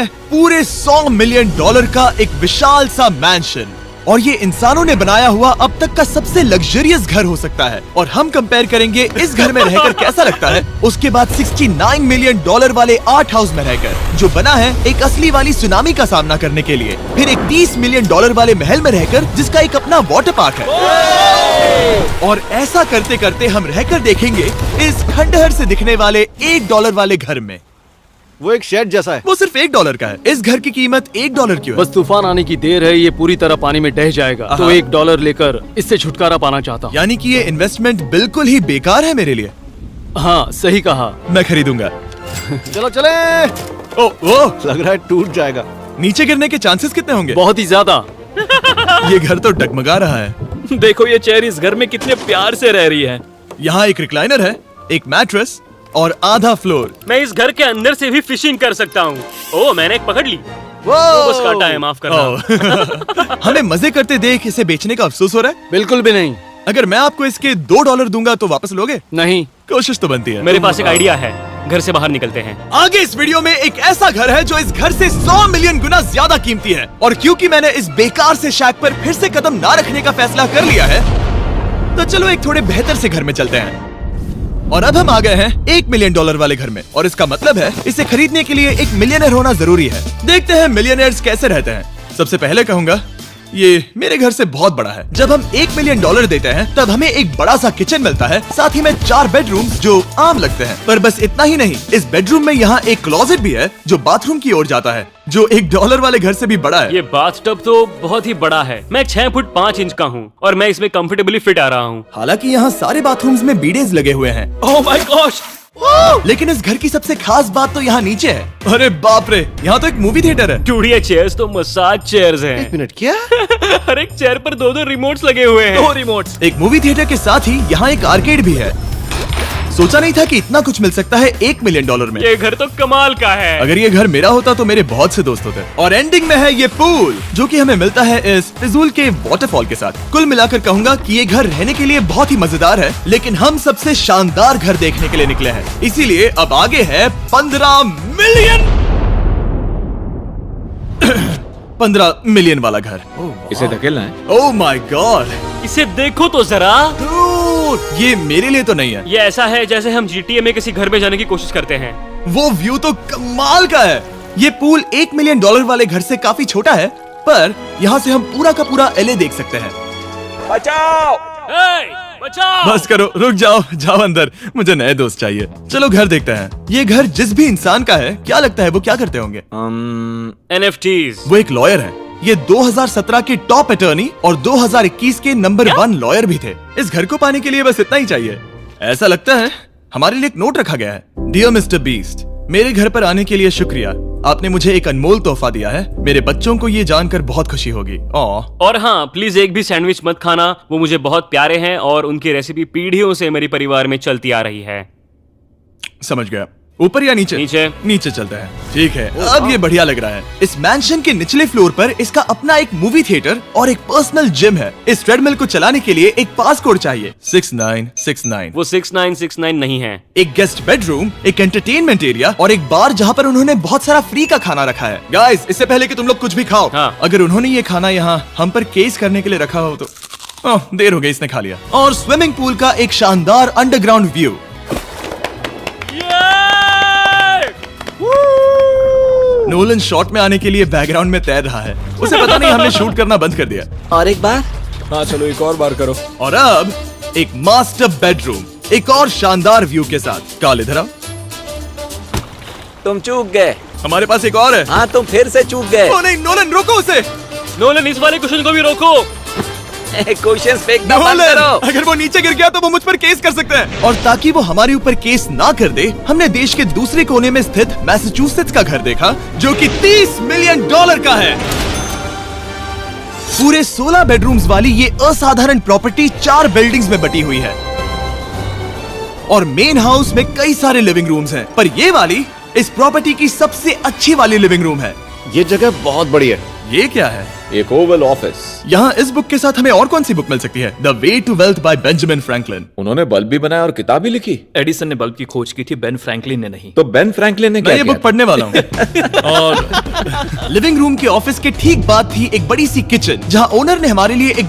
पूरे $100 मिलियन का एक विशाल सा मैंशन, और ये इंसानों ने बनाया हुआ अब तक का सबसे लग्जरियस घर हो सकता है। और हम कंपेयर करेंगे इस घर में रहकर कैसा लगता है उसके बाद $69 मिलियन वाले आर्ट हाउस में रहकर, जो बना है एक असली वाली सुनामी का सामना करने के लिए। फिर एक $30 मिलियन वाले महल में रहकर जिसका एक अपना वाटर पार्क है। और ऐसा करते करते हम रहकर देखेंगे इस खंडहर से दिखने वाले $1 वाले घर में। वो एक शेड जैसा है। वो सिर्फ $1 का है। इस घर की कीमत $1 क्यों है? बस तूफान आने की देर है, ये पूरी तरह पानी में ढह जाएगा, तो $1 लेकर इससे छुटकारा पाना चाहता हूँ। यानी कि ये इन्वेस्टमेंट बिल्कुल ही बेकार है मेरे लिए। हाँ सही कहा। मैं खरीदूंगा। चलो चले। ओ, लग रहा है टूट जाएगा। नीचे गिरने के चांसेस कितने होंगे? बहुत ही ज्यादा। ये घर तो डगमगा रहा है। देखो ये चेयर इस घर में कितने प्यार से रह रही है। यहाँ एक रिक्लाइनर है, एक मैट्रेस और आधा फ्लोर। मैं इस घर के अंदर से भी फिशिंग कर सकता हूँ। ओह मैंने एक पकड़ ली। वो बस काटा है, माफ करना। हमें मजे करते देख इसे बेचने का अफसोस हो रहा है? बिल्कुल भी नहीं। अगर मैं आपको इसके $2 दूंगा तो वापस लोगे? नहीं। कोशिश तो बनती है। मेरे पास एक आइडिया है, घर से बाहर निकलते हैं। आगे इस वीडियो में एक ऐसा घर है जो इस घर से 100 मिलियन गुना ज्यादा कीमती है। और क्योंकि मैंने इस बेकार से शैक पर फिर से कदम ना रखने का फैसला कर लिया है, तो चलो एक थोड़े बेहतर से घर में चलते हैं। और अब हम आ गए हैं $1 मिलियन वाले घर में, और इसका मतलब है इसे खरीदने के लिए एक मिलियनर होना जरूरी है। देखते हैं मिलियनर्स कैसे रहते हैं। सबसे पहले कहूंगा ये मेरे घर से बहुत बड़ा है। जब हम $1 मिलियन देते हैं तब हमें एक बड़ा सा किचन मिलता है, साथ ही में 4 बेडरूम्स जो आम लगते हैं। पर बस इतना ही नहीं, इस बेडरूम में यहाँ एक क्लोजेट भी है जो बाथरूम की ओर जाता है, जो $1 वाले घर से भी बड़ा है। ये बाथटब तो बहुत ही बड़ा है। मैं 6 फुट 5 इंच का हूँ और मैं इसमें कंफर्टेबली फिट आ रहा हूँ। हालांकि यहाँ सारे बाथरूम्स में बीडेज लगे हुए हैं। Oh my gosh! लेकिन इस घर की सबसे खास बात तो यहाँ नीचे है। अरे बाप रे, यहाँ तो एक मूवी थिएटर है। टूड ये चेयर्स तो मसाज चेयर्स हैं। 1 मिनट क्या? हर एक चेयर पर 2-2 रिमोट्स लगे हुए हैं। 2 रिमोट्स। एक मूवी थिएटर के साथ ही यहाँ एक आर्केड भी है। सोचा नहीं था कि इतना कुछ मिल सकता है $1 मिलियन में। ये घर तो कमाल का है। अगर ये घर मेरा होता तो मेरे बहुत से दोस्त होते। और एंडिंग में है ये पूल, जो कि हमें मिलता है इस फिजूल के वाटरफॉल के साथ। कुल मिलाकर कहूंगा कि ये घर रहने के लिए बहुत ही मजेदार है, लेकिन हम सबसे शानदार घर देखने के लिए निकले हैं। इसीलिए अब आगे है 15 मिलियन वाला घर। इसे धकेलना है। ओह माय गॉड, इसे देखो तो जरा। ये मेरे लिए तो नहीं है। ये ऐसा है जैसे हम GTA में किसी घर में जाने की कोशिश करते हैं। वो व्यू तो कमाल का है। ये पूल $1 मिलियन वाले घर से काफी छोटा है, पर यहाँ से हम पूरा का पूरा LA देख सकते हैं। बचाओ! बचाओ! बस करो, रुक जाओ, जाओ अंदर, मुझे नए दोस्त चाहिए। चलो घर देखते हैं। ये घर जिस भी इंसान का है, क्या लगता है वो क्या करते होंगे? NFTs। वो एक लॉयर है। ये 2017 के टॉप अटर्नी और 2021 के नंबर 1 लॉयर भी थे। इस घर को पाने के लिए बस इतना ही चाहिए। ऐसा लगता है हमारे लिए एक नोट रखा गया है। डियर मिस्टर बीस्ट, मेरे घर पर आने के लिए शुक्रिया। आपने मुझे एक अनमोल तोहफा दिया है। मेरे बच्चों को ये जानकर बहुत खुशी होगी। और हाँ, प्लीज एक भी सैंडविच मत खाना, वो मुझे बहुत प्यारे हैं और उनकी रेसिपी पीढ़ियों से मेरे परिवार में चलती आ रही है। समझ गया। ऊपर या नीचे? नीचे। नीचे चलते हैं। ठीक है, अब ये बढ़िया लग रहा है। इस मैंशन के निचले फ्लोर पर इसका अपना एक मूवी थिएटर और एक पर्सनल जिम है। इस ट्रेडमिल को चलाने के लिए एक पासकोड चाहिए, 6969। वो 6969 नहीं है। एक गेस्ट बेडरूम, एक एंटरटेनमेंट एरिया और एक बार जहाँ पर उन्होंने बहुत सारा फ्री का खाना रखा है। गाइस, इससे पहले कि तुम लोग कुछ भी खाओ, हाँ। अगर उन्होंने ये खाना यहाँ हम पर केस करने के लिए रखा हो तो देर हो गई, इसने खा लिया। और स्विमिंग पूल का एक शानदार अंडरग्राउंड व्यू। नोलन शॉट में आने के लिए बैकग्राउंड में तैर रहा है। उसे पता नहीं हमने शूट करना बंद कर दिया। और एक बार? हाँ चलो एक और बार करो। और अब एक मास्टर बेडरूम, एक और शानदार व्यू के साथ। काल इधर आओ। तुम चूक गए। हमारे पास एक और है। हाँ तुम फिर से चूक गए। ओ नहीं, नोलन रोको उसे। नोलन, इस वाले क्वेश्चन को भी रोको। क्वेश्चन फेंकना बंद नोलन, करो। अगर वो नीचे गिर गया तो वो मुझ पर केस कर सकते हैं। और ताकि वो हमारे ऊपर केस ना कर दे, हमने देश के दूसरे कोने में स्थित मैसाचुसेट्स का घर देखा, जो कि $30 मिलियन का है। पूरे 16 बेडरूम्स वाली ये असाधारण प्रॉपर्टी 4 बिल्डिंग्स में बटी हुई है और मेन हाउस में कई सारे लिविंग रूम्स हैं, पर ये वाली इस प्रॉपर्टी की सबसे अच्छी वाली लिविंग रूम है। ये जगह बहुत बड़ी है। ये क्या है? एक ओवल ऑफिस। यहाँ इस बुक के साथ हमें और कौन सी बुक मिल सकती है? The way to wealth by Benjamin Franklin. उन्होंने बल्ब भी बनाया और किताब भी लिखी। एडिसन ने बल्ब की खोज की थी, बेन फ्रैंकलिन ने नहीं। तो बेन फ्रैंकलिन ने मैं क्या ये किया बुक पढ़ने वाला हूँ। और लिविंग रूम के ऑफिस के ठीक बाद थी एक बड़ी सी किचन, जहाँ ओनर ने हमारे लिए एक